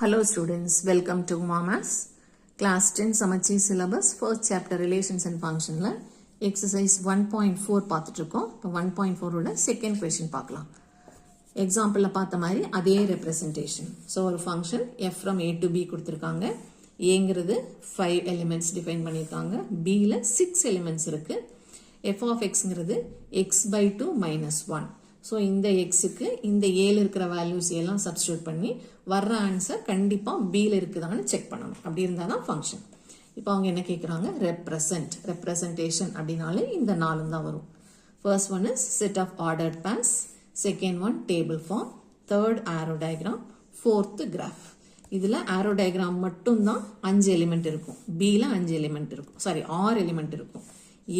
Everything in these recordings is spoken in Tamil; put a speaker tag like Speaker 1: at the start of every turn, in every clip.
Speaker 1: Hello students, welcome to Mamas. Class 10 Samacheer syllabus, first chapter relations and function la exercise 1.4 பார்த்துட்டுருக்கோம். இப்போ 1.4 ஓட second question பார்க்கலாம். எக்ஸாம்பிளில் பார்த்த மாதிரி அதே ரெப்ரசன்டேஷன். ஸோ ஒரு function f from a to b கொடுத்துருக்காங்க. ஏங்கிறது 5 எலிமெண்ட்ஸ் டிஃபைன் பண்ணியிருக்காங்க. பியில் 6 எலிமெண்ட்ஸ் இருக்குது. f of xங்கிறது x by 2 minus 1. So இந்த எக்ஸுக்கு இந்த ஏல இருக்கிற வேல்யூஸ் எல்லாம் சப்ஸ்டியூட் பண்ணி வர்ற ஆன்சர் கண்டிப்பாக பியில் இருக்குதான்னு செக் பண்ணணும். அப்படி இருந்தால் தான் ஃபங்க்ஷன். இப்போ அவங்க என்ன கேட்குறாங்க, ரெப்ரசன்டேஷன் அப்படின்னாலே இந்த நாலும் தான் வரும். First one is set of ordered pairs, second one table form, third arrow diagram, fourth graph. இதில் ஆரோ டயக்ராம் மட்டும்தான் 5 எலிமெண்ட் இருக்கும், பியில் 5 எலிமெண்ட் இருக்கும், 6 எலிமெண்ட் இருக்கும்.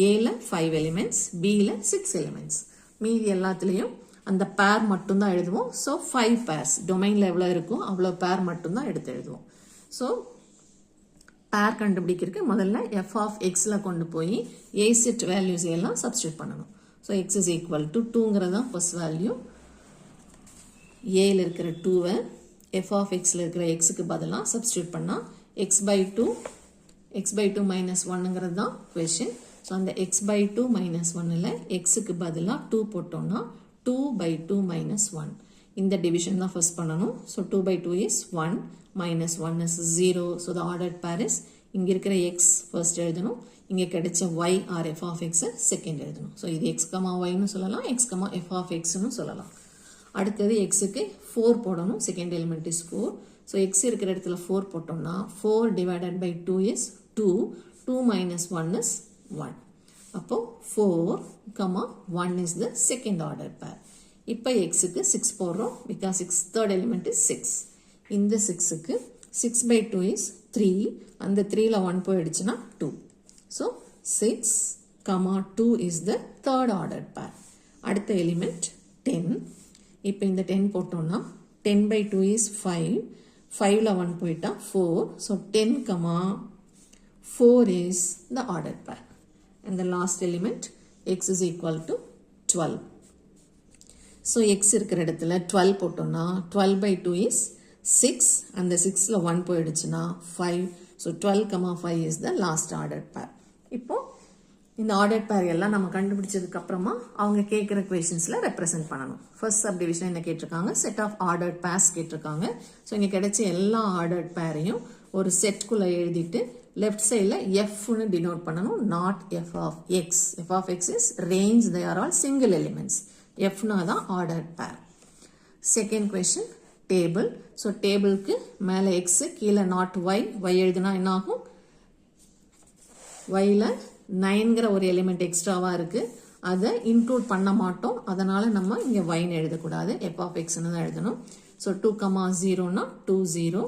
Speaker 1: ஏல 5 எலிமெண்ட்ஸ், பியில் 6 எலிமெண்ட்ஸ். மீதி எல்லாத்துலேயும் அந்த பேர் மட்டும்தான் எழுதுவோம். ஸோ 5 பேர்ஸ் டொமைனில் எவ்வளோ இருக்கும் அவ்வளோ பேர் மட்டும்தான் எடுத்து எழுதுவோம். ஸோ பேர் கண்டுபிடிக்கிறதுக்கு முதல்ல எஃப் ஆஃப் எக்ஸில் கொண்டு போய் ஏ செட் வேல்யூஸ் எல்லாம் சப்ஸ்டியூட் பண்ணணும். So x is equal to 2ங்கிறது தான் ஃபர்ஸ்ட் வேல்யூ. ஏல இருக்கிற 2வை எஃப் ஆஃப் எக்ஸில் இருக்கிற எக்ஸுக்கு பதிலாக சப்ஸ்டியூட் பண்ணால் எக்ஸ் பை டூ மைனஸ் 1ங்கிறது தான் கொஷின். ஸோ அந்த எக்ஸ் பை 2 மைனஸ் 1ல் எக்ஸுக்கு பதிலாக 2 போட்டோம்னா 2 by 2 minus 1. இந்த டிவிஷன் தான் ஃபர்ஸ்ட் பண்ணணும். So 2 by 2 is 1 minus 1 is 0. So the ordered pair is இங்கே இருக்கிற x ஃபர்ஸ்ட் எழுதணும், இங்கே கிடைச்ச y or f of x second எழுதணும். ஸோ இது x, yன்னு சொல்லலாம், x, f of xன்னு சொல்லலாம். அடுத்தது xக்கு 4 போடணும், second element is 4. So x இருக்கிற இடத்துல 4 போட்டோம்னா 4 divided by 2 is 2. 2 minus 1 is 1. அப்போ 4, 1 is the second order pair. இப்போ xக்கு 6 போடுறோம், because third element is 6. இந்த 6க்கு 6 by 2 is 3. அந்த 3ல 1 போயிடுச்சுன்னா 2. So 6, 2 is the third order pair. அடுத்த element 10. இப்போ இந்த 10 போட்டோம்னா 10 by 2 is 5. 5ல 1 போயிட்டா 4. So 10, 4 is the ordered pair. And the last element x is equal to 12. So x இருக்கிற இடத்துல 12 போட்டோம்னா 12 by 2 is 6. அந்த 6ல 1 போயிடுச்சுன்னா 5. So 12, 5 is the last ordered pair. இப்போ இந்த ordered pair எல்லாம் நம்ம கண்டுபிடிச்சதுக்கு அப்புறமா அவங்க கேட்குற கொஷின்ஸில் ரெப்ரசென்ட் பண்ணணும். ஃபர்ஸ்ட் சப் டிவிஷன் என்ன கேட்டிருக்காங்க, செட் ஆஃப் ஆர்டர்ட் பேர்ஸ் கேட்டிருக்காங்க. ஸோ இங்கே கிடைச்ச எல்லா ஆர்டர்ட் பேரையும் ஒரு செட்குள்ளே எழுதிட்டு left side F-னு denote பண்ணணும், not F of X. F of X is range, they are all single elements. F-னா தான் ordered pair. Second question, table. So tableக்கு மேலே X, கீழே not Y. Y எழுதுனா என்ன ஆகும், Yல 9ங்கிற ஒரு எலிமெண்ட் எக்ஸ்ட்ராவாக இருக்குது, அதை இன்க்ளூட் பண்ண மாட்டோம், அதனால் நம்ம இங்கே Yன்னு எழுதக்கூடாது, F of Xன்னு தான் எழுதணும். So 2, 0னா 2, 0.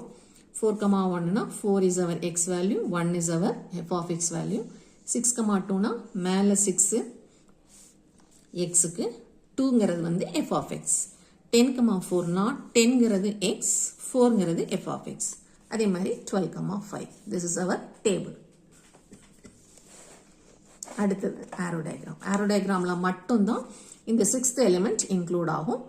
Speaker 1: 4, 1னா 4 is our x value, 1 is our f of x value. 6, 2னா மேலே 6 xக்கு 2ங்கிறது வந்து f of x. 10, 4னா 10ங்கிறது x, 4ங்கிறது f of x. அதே மாதிரி 12, 5. This is our table. அடுத்தது arrow diagram. Arrow diagramல மட்டும்தான் இந்த 6th element include ஆகும்,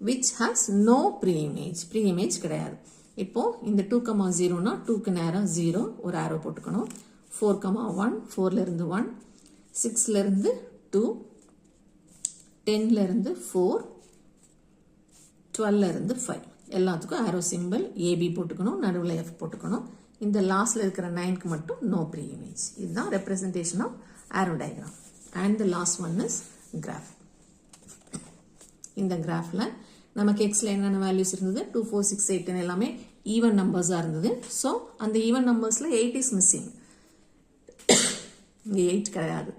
Speaker 1: which has no pre-image. Pre-image கிடையாது. இப்போ இந்த 2, 0னா 2க்கு நேரம் 0 ஒரு ஆரோ போட்டுக்கணும். 4, 1, 4ல இருந்து 1, 6ல இருந்து 2, 10ல இருந்து 4, 12ல இருந்து 5. எல்லாத்துக்கும் ஆரோ சிம்பிள் ஏபி போட்டுக்கணும், நடுவில் எஃப் போட்டுக்கணும். இந்த லாஸ்ட்ல இருக்கிற 9க்கு மட்டும் நோ ப்ரீ இமேஜ். இதுதான் representation of arrow diagram. And the last one is graph. இந்த கிராஃப்ல நமக்கு எக்ஸில் என்னென்ன வேல்யூஸ் இருந்தது, 2, 4, 6, 8 எல்லாமே ஈவன் நம்பர்ஸாக இருந்தது. ஸோ அந்த ஈவன் நம்பர்ஸில் 8 இஸ் மிஸ்ஸிங். இங்கே 8 கிடையாது.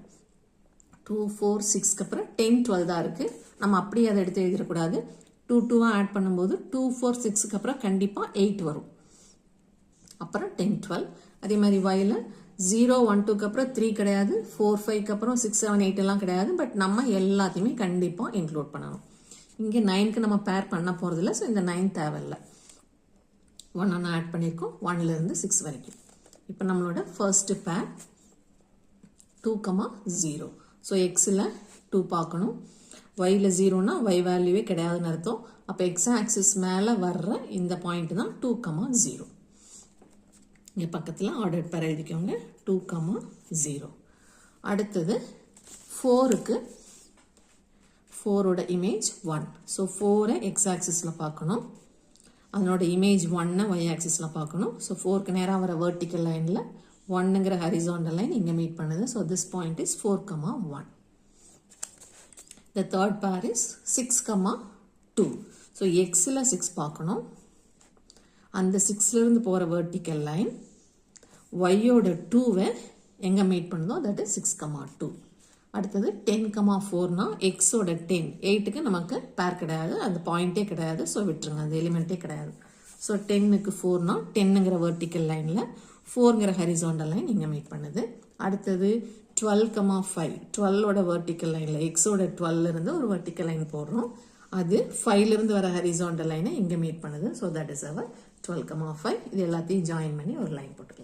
Speaker 1: 2, 4, 6க்கு அப்புறம் 10, 12 தான் இருக்குது. நம்ம அப்படியே அதை எடுத்து எழுதிடக்கூடாது. 2, 2 ஆட் பண்ணும்போது 2, 4, 6க்கு அப்புறம் கண்டிப்பாக 8 வரும். அப்புறம் 10, 12. அதே மாதிரி Yல 0, 1, 2க்கு அப்புறம் 3 கிடையாது. 4, 5க்கு அப்புறம் 6, 7, 8 எல்லாம் கிடையாது. பட் நம்ம எல்லாத்தையுமே கண்டிப்பாக இன்க்ளூட் பண்ணணும். இங்கே 9க்கு நம்ம பேர் பண்ண போகிறதில்ல, ஸோ இந்த 9 தேவையில்லை. 1 ஆட் பண்ணியிருக்கோம், 1ல இருந்து 6 வரைக்கும். இப்போ நம்மளோட ஃபர்ஸ்ட் பேர் 2, 0. ஸோ எக்ஸில் 2 பார்க்கணும், yல 0னா y வேல்யூவே கிடையாதுன்னு அர்த்தம். அப்போ x ஆக்சிஸ் மேலே வர்ற இந்த பாயிண்ட் தான் 2, 0. இங்கே பக்கத்தில் ஆர்டர் பேர் எழுதிக்கோங்க 2, 0. அடுத்தது 4க்கு 4ஓட இமேஜ் 1. ஸோ 4ஐ எக்ஸ் ஆக்சிஸில் பார்க்கணும், அதனோட இமேஜ் 1 y ஆக்சிஸில் பார்க்கணும். ஸோ 4க்கு நேராக வர வெர்டிக்கல் லைனில் 1ங்கிற ஹரிசாண்டல் லைன் இங்கே மீட் பண்ணுது. So this point is 4, 1. The third pair is 6, 2. So எக்ஸில் 6 பார்க்கணும், அந்த 6லேருந்து போகிற வெர்டிக்கல் லைன் ஒய்யோட 2வை எங்கே மீட் பண்ணுதோ தட் இஸ் 6, 2. அடுத்தது 10, 4னா எக்ஸோட 10, 8க்கு நமக்கு பேர் கிடையாது, அந்த பாயிண்டே கிடையாது. ஸோ விட்டுருங்க, அந்த எலிமெண்ட்டே கிடையாது. ஸோ 10க்கு 4னா 10ங்கிற வெர்டிக்கல் லைனில் 4ங்கிற ஹரிசாண்டல் லைன் இங்கே மீட் பண்ணுது. அடுத்தது 12, 5. 12ஓட வெர்டிக்கல் லைனில் எக்ஸோட 12லேருந்து ஒரு வெர்டிக்கல் லைன் போடுறோம், அது 5லேருந்து வர ஹரிசாண்டல் லைனை இங்கே மீட் பண்ணுது. ஸோ தட் இஸ் அவர் 12, 5. இது எல்லாத்தையும் ஜாயின் பண்ணி ஒரு லைன் போட்டு